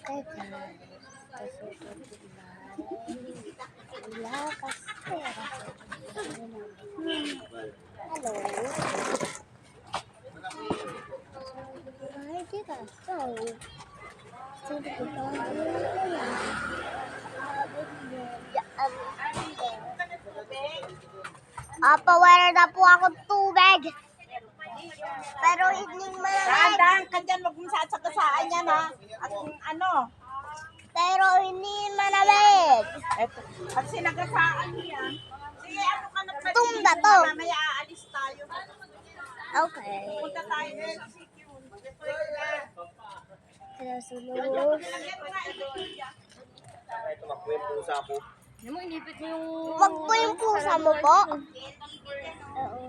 Teka, wala kasi pera. Hello? Ay, teka, so, wala na po ako tubig. Pero hindi malamig. Dahan-dahan ka dyan, huwag mong sasagasaan yan ha. At ano? Pero hindi malamig. At sinagasaan niya. Sige, ano ka na pwede? Tumba to. Mamaya aalis tayo. Okay. Punta tayo sa CQ. Kaya sunod. Ito, makuha yung pusa ko. Wag po yung pusa mo po. Oo.